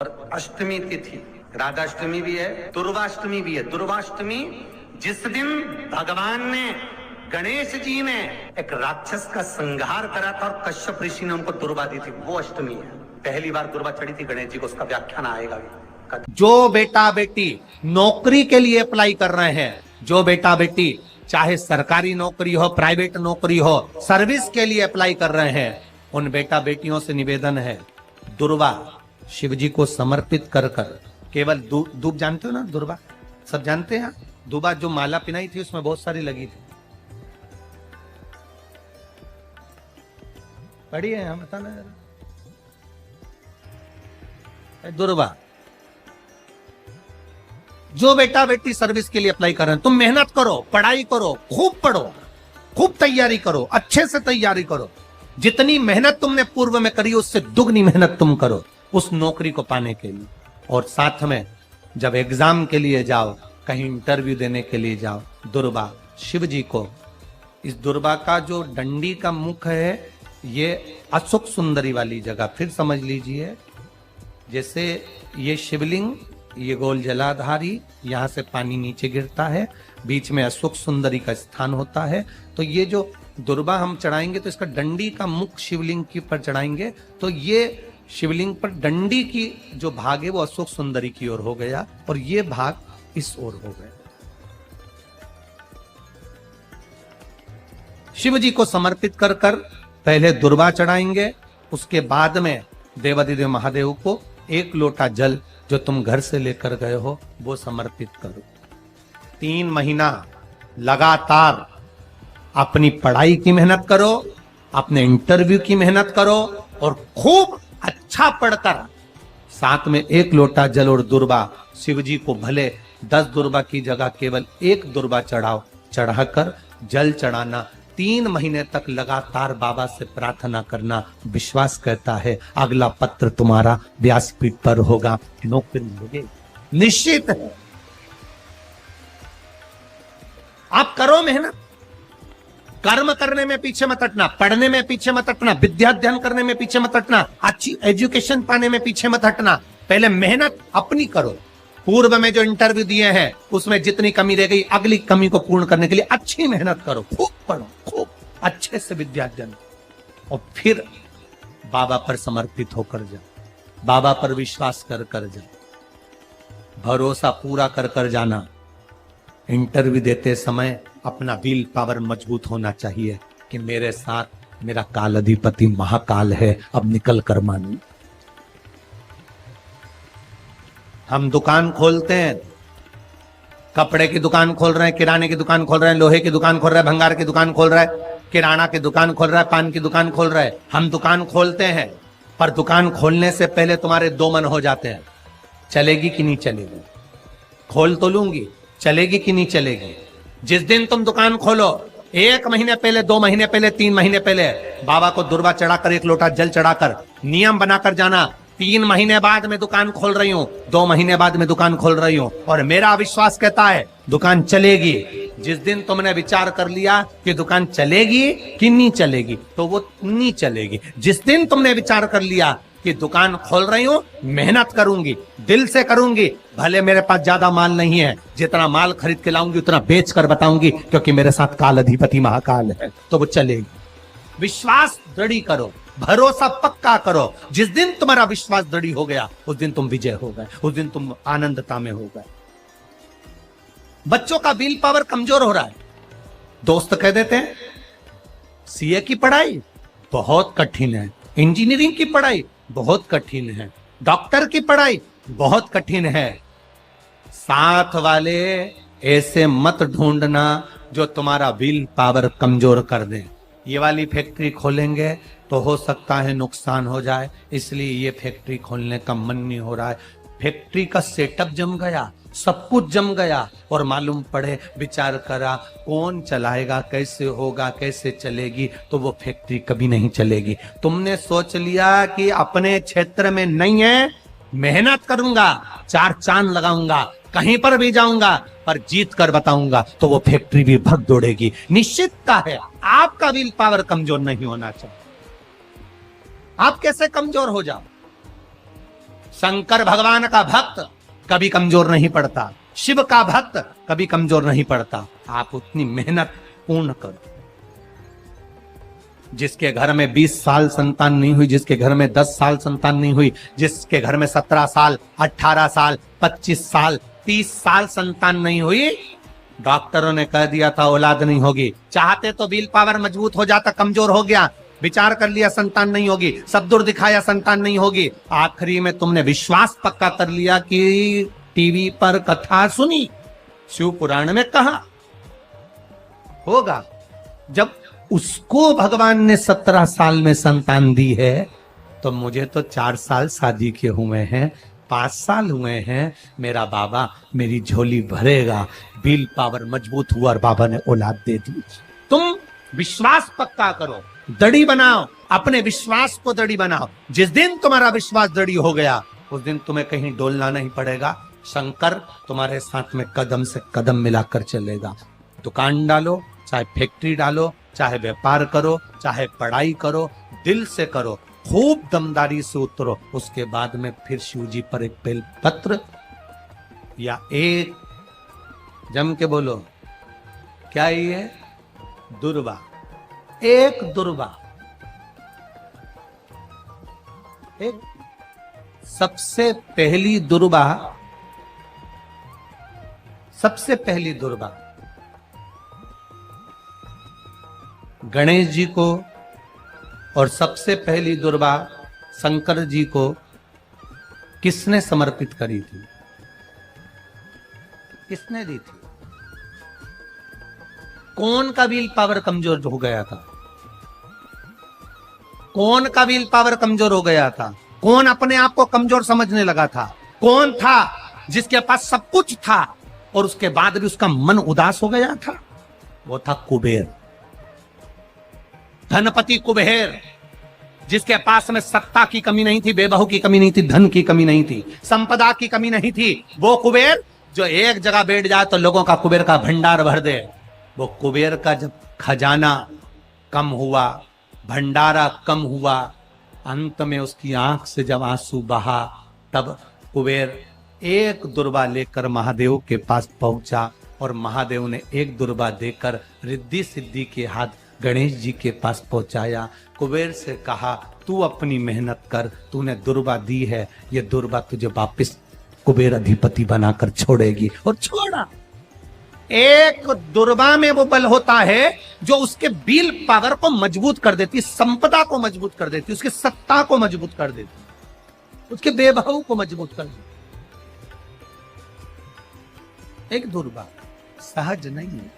और अष्टमी तिथि राधाष्टमी भी है, दुर्वाष्टमी भी है। दुर्वाष्टमी जिस दिन भगवान ने गणेश जी ने एक राक्षस का संहार करा था और कश्यप ऋषि ने उनको दुर्वा दी थी, वो अष्टमी है। पहली बार दुर्वा चढ़ी थी गणेश जी को, उसका व्याख्यान आएगा भी। जो बेटा बेटी नौकरी के लिए अप्लाई कर रहे हैं, जो बेटा बेटी चाहे सरकारी नौकरी हो, प्राइवेट नौकरी हो, सर्विस के लिए अप्लाई कर रहे हैं, उन बेटा बेटियों से निवेदन है, दुर्वा शिव जी को समर्पित कर कर केवल दूब जानते हो ना, दुर्वा सब जानते हैं। दुर्वा जो माला पिनाई थी उसमें बहुत सारी लगी थी, पढ़ी है हम, बताना जरा। दुर्वा जो बेटा बेटी सर्विस के लिए अप्लाई कर रहे हैं, तुम मेहनत करो, पढ़ाई करो, खूब पढ़ो, खूब तैयारी करो, अच्छे से तैयारी करो। जितनी मेहनत तुमने पूर्व में करी उससे दुगनी मेहनत तुम करो उस नौकरी को पाने के लिए। और साथ में जब एग्जाम के लिए जाओ, कहीं इंटरव्यू देने के लिए जाओ, दुर्वा शिव जी को, इस दुर्वा का जो डंडी का मुख है ये अशोक सुंदरी वाली जगह, फिर समझ लीजिए जैसे ये शिवलिंग, ये गोल जलाधारी, यहां से पानी नीचे गिरता है, बीच में अशोक सुंदरी का स्थान होता है। तो ये जो दुर्वा हम चढ़ाएंगे तो इसका डंडी का मुख शिवलिंग के ऊपर चढ़ाएंगे, तो ये शिवलिंग पर डंडी की जो भाग है वो अशोक सुंदरी की ओर हो गया और ये भाग इस ओर हो गया। शिव जी को समर्पित कर कर पहले दुर्वा चढ़ाएंगे, उसके बाद में देवादिदेव महादेव को एक लोटा जल जो तुम घर से लेकर गए हो वो समर्पित करो। 3 महीना लगातार अपनी पढ़ाई की मेहनत करो, अपने इंटरव्यू की मेहनत करो और खूब अच्छा पढ़कर साथ में 1 लोटा जल और दुर्वा, शिव जी को भले 10 दुर्वा की जगह केवल 1 दुर्वा चढ़ाओ, चढ़ाकर जल चढ़ाना, 3 महीने तक लगातार बाबा से प्रार्थना करना। विश्वास कहता है अगला पत्र तुम्हारा व्यासपीठ पर होगा, नौकरी मिलेगी, निश्चित है। आप करो मेहनत, कर्म करने में पीछे मत हटना, पढ़ने में पीछे मत हटना, विद्या अध्ययन करने में पीछे मत हटना, अच्छी एजुकेशन पाने में पीछे मत हटना। पहले मेहनत अपनी करो। पूर्व में जो इंटरव्यू दिए हैं उसमें जितनी कमी रह गई, अगली कमी को पूर्ण करने के लिए अच्छी मेहनत करो, खूब पढ़ो, खूब अच्छे से विद्या अध्ययन, और फिर बाबा पर समर्पित होकर जाओ, बाबा पर विश्वास कर कर जाओ, भरोसा पूरा कर कर जाना। इंटरव्यू देते समय अपना विल पावर मजबूत होना चाहिए कि मेरे साथ मेरा काल अधिपति महाकाल है, अब निकल कर मानू। हम दुकान खोलते हैं, कपड़े की दुकान खोल रहे हैं, किराने की दुकान खोल रहे हैं, लोहे की दुकान खोल रहे हैं, भंगार की दुकान खोल रहा है, किराना की दुकान खोल रहा है, पान की दुकान खोल रहा है। हम दुकान खोलते हैं, पर दुकान खोलने से पहले तुम्हारे 2 मन हो जाते हैं, चलेगी कि नहीं चलेगी। खोल तो लूंगी, चलेगी कि नहीं चलेगी। जिस दिन तुम दुकान खोलो 1 महीने पहले, 2 महीने पहले, 3 महीने पहले बाबा को दुर्वा चढ़ाकर 1 लोटा जल चढ़ाकर नियम बनाकर जाना, 3 महीने बाद में दुकान खोल रही हूं, 2 महीने बाद में दुकान खोल रही हूं और मेरा विश्वास कहता है दुकान चलेगी। जिस दिन तुमने विचार कर लिया कि दुकान चलेगी कि नहीं चलेगी तो वो नहीं चलेगी। जिस दिन तुमने विचार कर लिया कि दुकान खोल रही हूं, मेहनत करूंगी, दिल से करूंगी, भले मेरे पास ज्यादा माल नहीं है, जितना माल खरीद के लाऊंगी उतना बेच कर बताऊंगी क्योंकि मेरे साथ काल अधिपति महाकाल है, तो वो चलेगी। विश्वास दृढ़ करो, भरोसा पक्का करो। जिस दिन तुम्हारा विश्वास दृढ़ हो गया उस दिन तुम विजय हो गए, उस दिन तुम आनंदता में हो गए। बच्चों का विल पावर कमजोर हो रहा है, दोस्त कह देते हैं सीए की पढ़ाई बहुत कठिन है, इंजीनियरिंग की पढ़ाई बहुत कठिन है, डॉक्टर की पढ़ाई बहुत कठिन है। साथ वाले ऐसे मत ढूंढना जो तुम्हारा विल पावर कमजोर कर दे। ये वाली फैक्ट्री खोलेंगे तो हो सकता है नुकसान हो जाए, इसलिए ये फैक्ट्री खोलने का मन नहीं हो रहा है। फैक्ट्री का सेटअप जम गया, सब कुछ जम गया और मालूम पड़े, विचार करा कौन चलाएगा, कैसे होगा, कैसे चलेगी, तो वो फैक्ट्री कभी नहीं चलेगी। तुमने सोच लिया कि अपने क्षेत्र में नहीं है, मेहनत करूंगा, 4 चांद लगाऊंगा, कहीं पर भी जाऊंगा पर जीत कर बताऊंगा, तो वो फैक्ट्री भी भग दौड़ेगी। निश्चितता है आपका विल पावर कमजोर नहीं होना चाहिए। आप कैसे कमजोर हो जाओ? शंकर भगवान का भक्त कभी कमजोर नहीं पड़ता, शिव का भक्त कभी कमजोर नहीं पड़ता। आप उतनी मेहनत पूर्ण करो। जिसके घर में 20 साल संतान नहीं हुई, जिसके घर में 10 साल संतान नहीं हुई, जिसके घर में 17 साल, 18 साल, 25 साल, 30 साल संतान नहीं हुई, डॉक्टरों ने कह दिया था औलाद नहीं होगी। चाहते तो विल पावर मजबूत हो जाता, कमजोर हो गया, विचार कर लिया संतान नहीं होगी, सब दूर दिखाया संतान नहीं होगी, आखिरी में तुमने विश्वास पक्का कर लिया कि टीवी पर कथा सुनी, शिव पुराण में कहा होगा। जब उसको भगवान ने 17 साल में संतान दी है, तो मुझे तो 4 साल शादी के हुए हैं, 5 साल हुए हैं, मेरा बाबा मेरी झोली भरेगा। विल पावर मजबूत हुआ और बाबा ने औलाद दे दी। तुम विश्वास पक्का करो, दड़ी बनाओ, अपने विश्वास को दड़ी बनाओ। जिस दिन तुम्हारा विश्वास दड़ी हो गया, उस दिन तुम्हें कहीं डोलना नहीं पड़ेगा। शंकर तुम्हारे साथ में कदम से कदम मिलाकर चलेगा। दुकान डालो, चाहे फैक्ट्री डालो, चाहे व्यापार करो, चाहे पढ़ाई करो, दिल से करो, खूब दमदारी से उतरो। उसके बाद में फिर शिव जी पर एक बेल पत्र या एक, जम के बोलो, क्या ये दुर्वा, एक दुर्वा, एक सबसे पहली दुर्वा, सबसे पहली दुर्वा गणेश जी को, और सबसे पहली दुर्वा शंकर जी को किसने समर्पित करी थी? किसने दी थी? कौन का विल पावर कमजोर हो गया था? कौन का विल पावर कमजोर हो गया था? कौन अपने आप को कमजोर समझने लगा था? कौन था जिसके पास सब कुछ था और उसके बाद भी उसका मन उदास हो गया था? वो था कुबेर, धनपति कुबेर, जिसके पास में सत्ता की कमी नहीं थी, बेबहू की कमी नहीं थी, धन की कमी नहीं थी, संपदा की कमी नहीं थी। वो कुबेर जो एक जगह बैठ जाए तो लोगों का कुबेर का भंडार भर दे। वो कुबेर का जब खजाना कम हुआ, भंडारा कम हुआ, अंत में उसकी आंख से जब आंसू बहा, तब कुबेर एक दुर्वा लेकर महादेव के पास पहुंचा और महादेव ने एक दुर्वा देकर रिद्धि सिद्धि के हाथ गणेश जी के पास पहुंचाया। कुबेर से कहा, तू अपनी मेहनत कर, तूने दुर्वा दी है, ये दुर्वा तुझे वापिस कुबेर अधिपति बनाकर छोड़ेगी। और छोड़ा। एक दुर्वा में वो बल होता है जो उसके विल पावर को मजबूत कर देती, संपदा को मजबूत कर देती, उसकी सत्ता को मजबूत कर देती, उसके बेबहू को मजबूत कर देती। एक दुर्वा सहज नहीं है।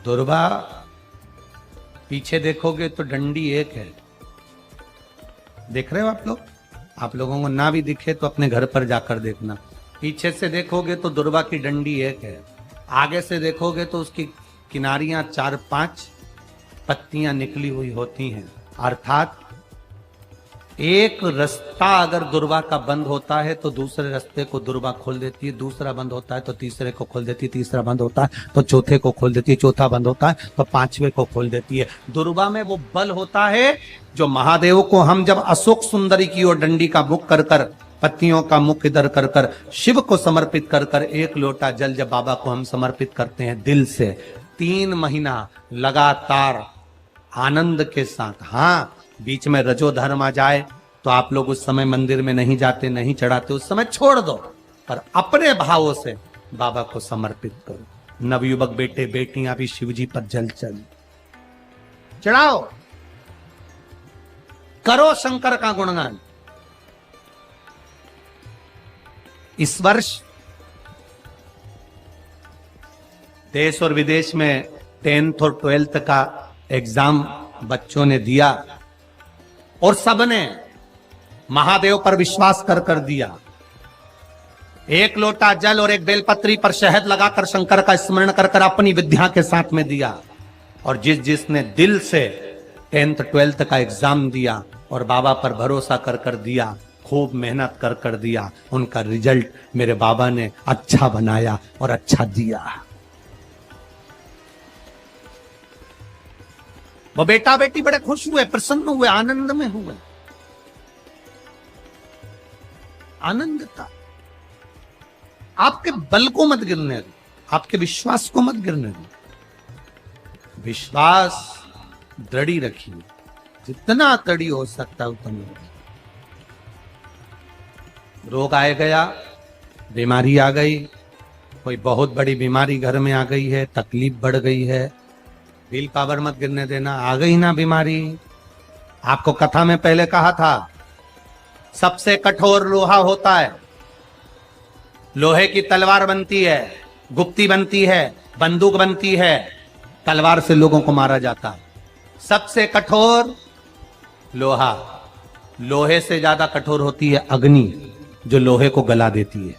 दुर्वा पीछे देखोगे तो डंडी एक है। देख रहे हो आप लोग? आप लोगों को ना भी दिखे तो अपने घर पर जाकर देखना। पीछे से देखोगे तो दुर्वा की डंडी एक है, आगे से देखोगे तो उसकी किनारियां 4-5 पत्तियां निकली हुई होती हैं। अर्थात एक रास्ता अगर दुर्वा का बंद होता है तो दूसरे रास्ते को दुर्वा खोल देती है, दूसरा बंद होता है तो तीसरे को खोल देती है, तीसरा बंद होता है तो चौथे को खोल देती है, चौथा बंद होता है तो 5वें को खोल देती है। दुर्वा में वो बल होता है जो महादेव को हम जब अशोक सुंदरी की ओर डंडी का मुख कर कर, पत्तियों का मुख इधर कर कर, शिव को समर्पित कर कर, एक लोटा जल जब बाबा को हम समर्पित करते हैं दिल से, 3 महीना लगातार आनंद के साथ, हाँ बीच में रजो धर्म आ जाए तो आप लोग उस समय मंदिर में नहीं जाते, नहीं चढ़ाते, उस समय छोड़ दो, पर अपने भावों से बाबा को समर्पित करो। नवयुवक बेटे बेटियां भी शिव जी पर जल चढ़ाओ, करो शंकर का गुणगान। इस वर्ष देश और विदेश में 10th और 12th का एग्जाम बच्चों ने दिया और सबने महादेव पर विश्वास कर कर दिया। 1 लोटा जल और 1 बेलपत्री पर शहद लगाकर शंकर का स्मरण कर कर अपनी विद्या के साथ में दिया। और जिसने दिल से 10th 12th का एग्जाम दिया और बाबा पर भरोसा कर कर दिया, खूब मेहनत कर कर दिया, उनका रिजल्ट मेरे बाबा ने अच्छा बनाया और अच्छा दिया। वो बेटा बेटी बड़े खुश हुए, प्रसन्न हुए, आनंद में हुए। आनंदता। आपके बल को मत गिरने दो, आपके विश्वास को मत गिरने दो। विश्वास दृढ़ी रखिए, जितना दृढ़ी हो सकता है उतना रखिए। रोग आए गया, बीमारी आ गई, कोई बहुत बड़ी बीमारी घर में आ गई है, तकलीफ बढ़ गई है, विल पावर मत गिरने देना। आ गई ना बीमारी, आपको कथा में पहले कहा था, सबसे कठोर लोहा होता है। लोहे की तलवार बनती है, गुप्ती बनती है, बंदूक बनती है, तलवार से लोगों को मारा जाता है। सबसे कठोर लोहा, लोहे से ज्यादा कठोर होती है अग्नि, जो लोहे को गला देती है।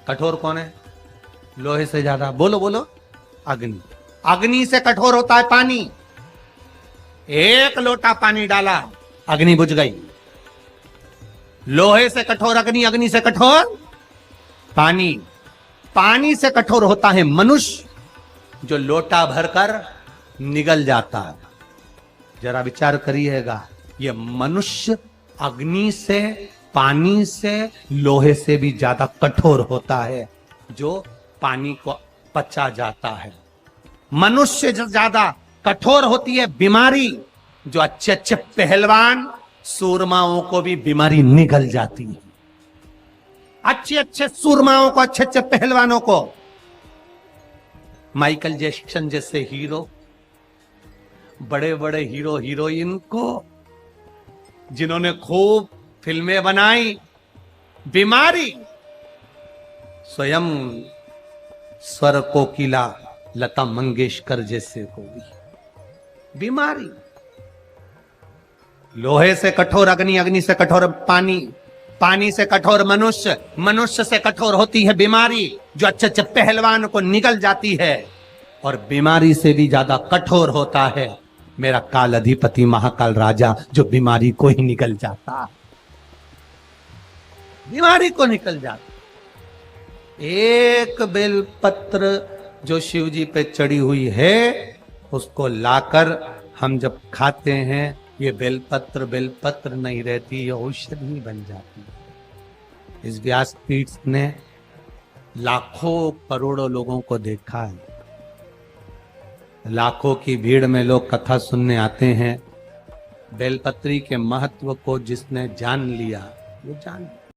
कठोर कौन है? लोहे से ज्यादा, बोलो बोलो, अग्नि। अग्नि से कठोर होता है पानी। एक लोटा पानी डाला, अग्नि बुझ गई। लोहे से कठोर अग्नि, अग्नि से कठोर पानी। पानी से कठोर होता है मनुष्य, जो लोटा भरकर निगल जाता है। जरा विचार करिएगा, ये मनुष्य अग्नि से, पानी से, लोहे से भी ज्यादा कठोर होता है, जो पानी को पचा जाता है। मनुष्य से ज्यादा कठोर होती है बीमारी, जो अच्छे अच्छे पहलवान सूरमाओं को भी बीमारी निगल जाती है। अच्छे अच्छे सूरमाओं को, अच्छे अच्छे पहलवानों को, माइकल जैक्सन जैसे हीरो, बड़े बड़े हीरो हीरोइन को, जिन्होंने खूब फिल्में बनाई, बीमारी स्वयं स्वर कोकिला लता मंगेशकर जैसे होगी बीमारी। लोहे से कठोर अग्नि, अग्नि से कठोर पानी, पानी से कठोर मनुष्य, मनुष्य से कठोर होती है बीमारी, जो अच्छे अच्छे पहलवान को निगल जाती है। और बीमारी से भी ज्यादा कठोर होता है मेरा काल अधिपति महाकाल राजा, जो बीमारी को ही निकल जाता, बीमारी को निकल जाता। एक बेलपत्र जो शिव जी पे चढ़ी हुई है, उसको लाकर हम जब खाते हैं, ये बेलपत्र नहीं रहती, ये औषधि बन जाती है। इस व्यासपीठ ने लाखों करोड़ों लोगों को देखा है। लाखों की भीड़ में लोग कथा सुनने आते हैं। बेलपत्री के महत्व को जिसने जान लिया, वो जान लिया।